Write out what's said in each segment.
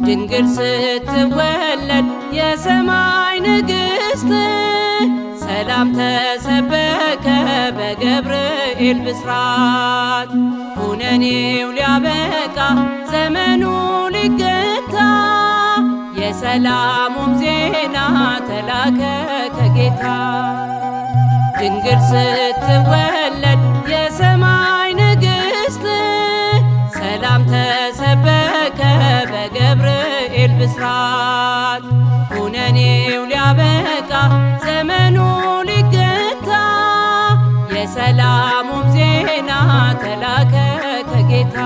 ድንግል ስትወለድ የሰማይ ንግሥት ሰላም ተሰበከ በገብርኤል ብስራት። ኩነኔው ሊያበቃ ዘመኑ ሊገታ የሰላሙም ዜና ተላከ ከጌታ። ድንግል ስትወለድ የሰማይ ንግሥት ሰላም ተሰበከ በገብርኤል ብስራት። ኩነኔው ሊያበቃ ዘመኑ ሊገታ የሰላሙም ዜና ተላከ ከጌታ።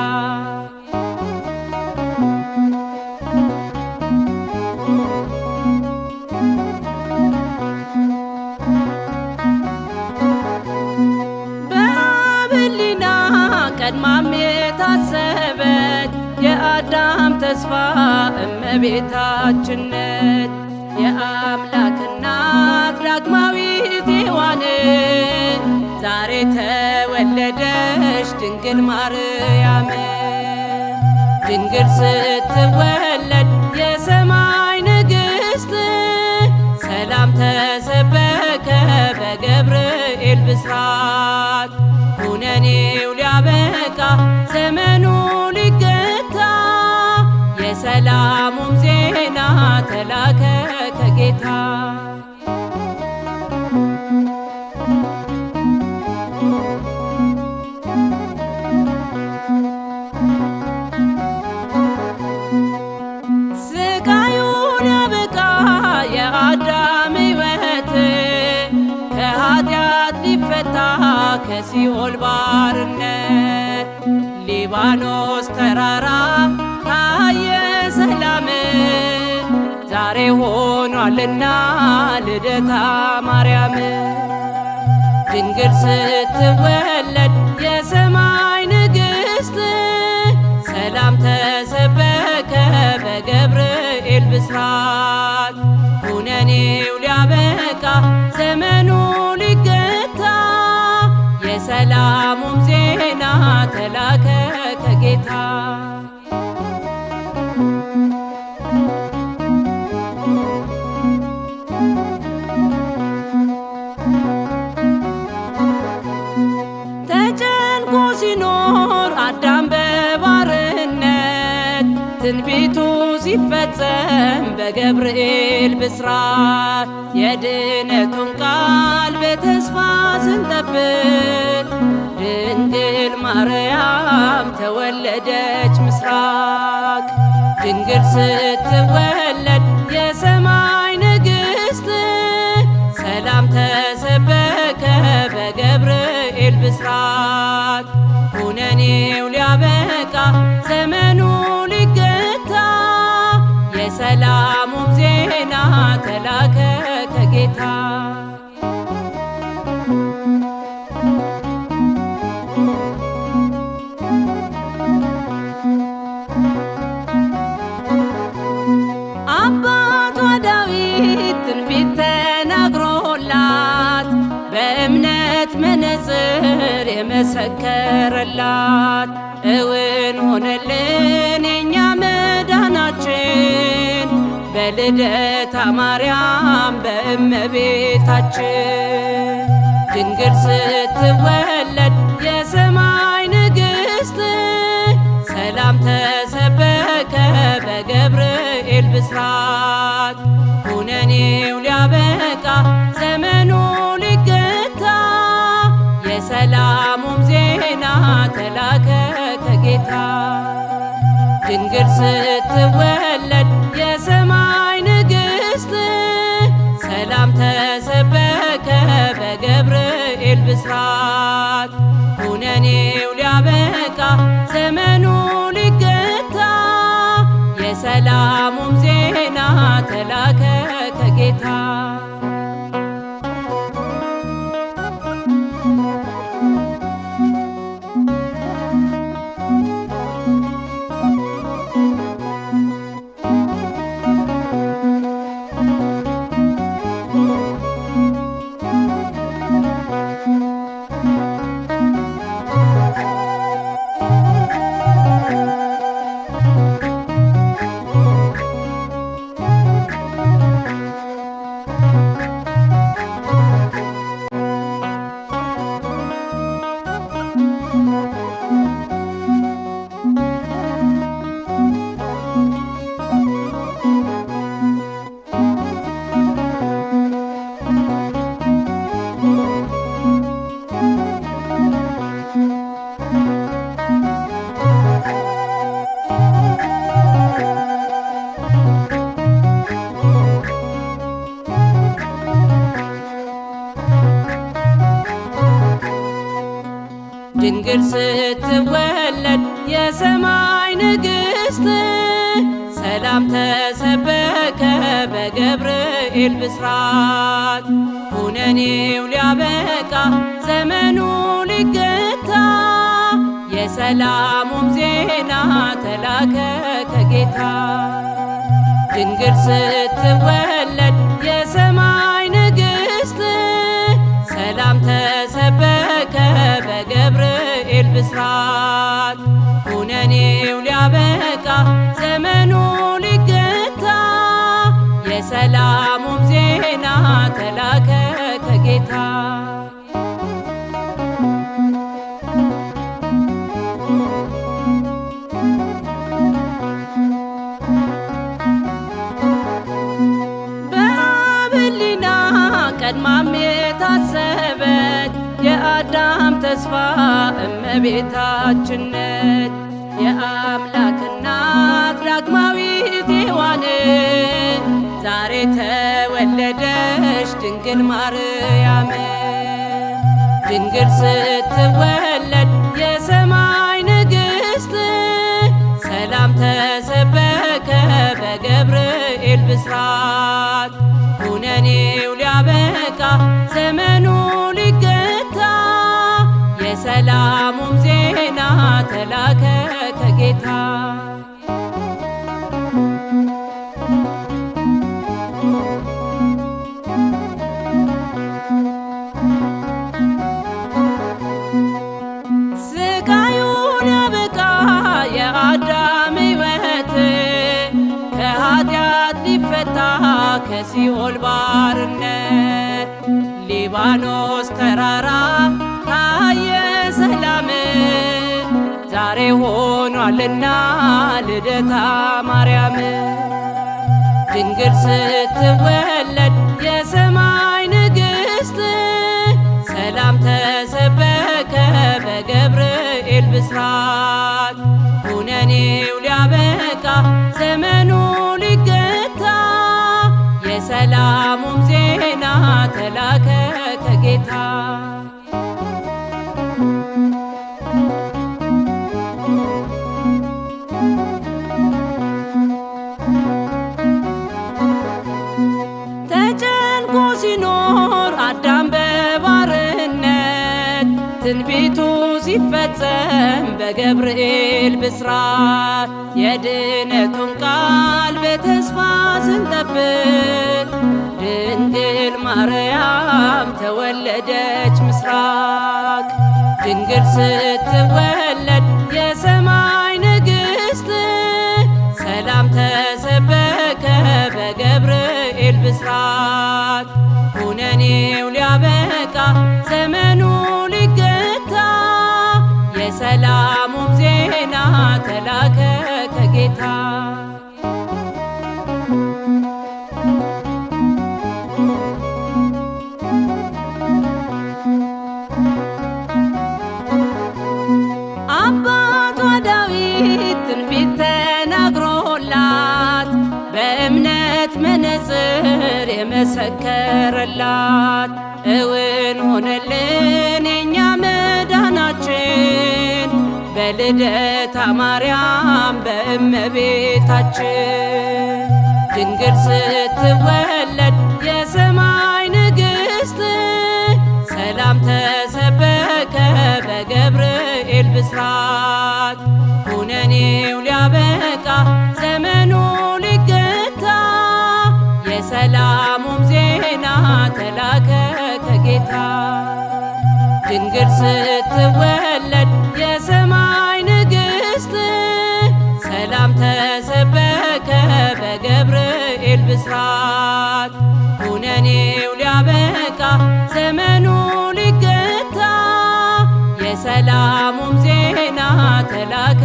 በአብሊና ቀድማም የታሰበች የአዳም ተስፋ እመቤታችን ነች። የአምላክ እናት ዳግማዊት ሔዋን ዛሬ ተወለደች ድንግል ማርያም። ድንግል ስትወለድ የሰማይ ንግሥት ሰላም ተሰበከ በገብርኤል ብስራት። ኩነኔው ሊያበቃ ዘመኑ ሊገታ የሰላሙም ዜና ተላከ ከጌታ። ስቃዩን ያበቃ የአዳም ሕይወት ከኃጢአት ሊፈታ ከሲኦል ባርነት። ሊባኖስ ተራራ ታየ ሰላም ዛሬ ሆኗልና ልደታ ማርያም። ድንግል ስትወለድ የሰማይ ንግሥት ሰላም ተሰበከ በገብርኤል ብስራት። ኩነኔው ሊያበቃ ዘመኑ ሊገታ የሰላሙም ዜና ተላከ ከጌታ። ተጨንቆ ሲኖር አዳም በባርነት ትንቢቱ ሲፈጸም በገብርኤል ብስራት። የድነቱን ቃል በተስፋ ስንጠብቅ ድንግል ማርያም ተወለደች ምስራቅ። ድንግል ስትወለድ የሰማይ ንግሥት ሰላም ተሰበከ በገብርኤል ብስራት። ኩነኔው ሊያበቃ ዘመኑ ሊገታ የሰላሙም ዜና ተላከ ከጌታ። አባቷ ዳዊት ትንቢት ተናግሮላት በእምነት መነጽር የመሰከረላት እውን ሆነልን የኛ መዳናችን በልደታ ማርያም በእመቤታችን። ድንግል ስትወለድ የሰማይ ንግሥት ሰላም ተሰበከ በገብርኤል ብስራት። ኩነኔው ሊያበቃ ዘመኑ ሊገታ የሰላሙም ዜና ተላከ ከጌታ። ድንግል ስትወለድ የሰማይ ንግሥት ሰላም ተሰበከ በገብርኤል ብስራት። ኩነኔው ሊያበቃ ዘመኑ ሊገታ የሰላሙም ዜና ተላከ ከጌታ። ድንግል ስትወለድ የሰማይ ንግሥት ሰላም ተሰበከ በገብርኤል ብስራት። ኩነኔው ሊያበቃ ዘመኑ ሊገታ የሰላሙም ዜና ተላከ ከጌታ። ድንግል ስትወለድ የሰማይ ንግሥት ሰላም ተሰበከ በገብርኤል ብስራት። ኩነኔው ሊያበቃ ዘመኑ ሊገታ የሰላሙም ዜና ተላከ ከጌታ። ቀድማም የታሰበች የአዳም ተስፋ እመቤታችን ነች። የአምላክ እናት ዳግማዊት ሔዋን ዛሬ ተወለደች ድንግል ማርያም። ድንግል ስትወለድ የሰማይ ንግሥት ሰላም ተሰበከ በገብርኤል ብስራት። ኩነኔው ሊያበቃ ዘመኑ ሊገታ የሰላሙም ዜና ተላከ ከጌታ። ስቃዩን ያበቃ የአዳም ሕይወት ከኃጢአት ሊፈታ ከሲኦል ባርነት። ሊባኖስ ተራራ ታየ ሰላም ዛሬ ሆኗልና ልደታ ማርያም። ድንግል ስትወለድ የሰማይ ንግሥት ሰላም ተሰበከ በገብርኤል ብስራት። ኩነኔው ሊያበቃ ዘመኑ ሊገታ የሰላሙም ዜና ተላከ ከጌታ። ተጨንቆ ሲኖር አዳም በባርነት ትንቢቱ ሲፈጸም በገብርኤል ብስራት። የድነቱን ቃል በተስፋ ስንጠብቅ ድንግል ማርያም ተወለደች ምስራቅ። ድንግል ስትወለድ የሰማይ ንግሥት ሰላም ተሰበከ በገብርኤል ብስራት። ኩነኔው ሊያበቃ ዘመኑ ሊገታ የሰላሙም ዜና ተላከ ከጌታ። አባቷ ዳዊት ትንቢት ተናግሮላት በእምነት መነጽር የመሰከረላት እውን ሆነልን የኛ መዳናችን በልደታ ማርያም በእመቤታችን። ድንግል ስትወለድ የሰማይ ንግሥት ሰላም ተሰበከ በገብርኤል ብስራት። ኩነኔው ሊያበቃ ዘመኑ ሊገታ የሰላሙም ዜና ተላከ ከጌታ። ድንግል ስትወለድ የሰማይ ንግሥት ሰላም ተሰበከ በገብርኤል ብስራት። ኩነኔው ሊያበቃ ዘመኑ ሊገታ የሰላሙም ዜና ተላከ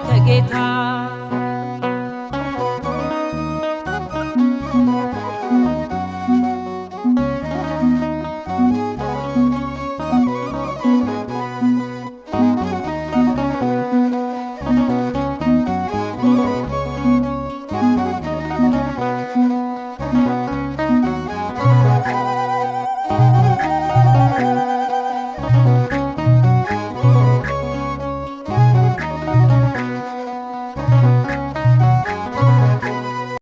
ከጌታ።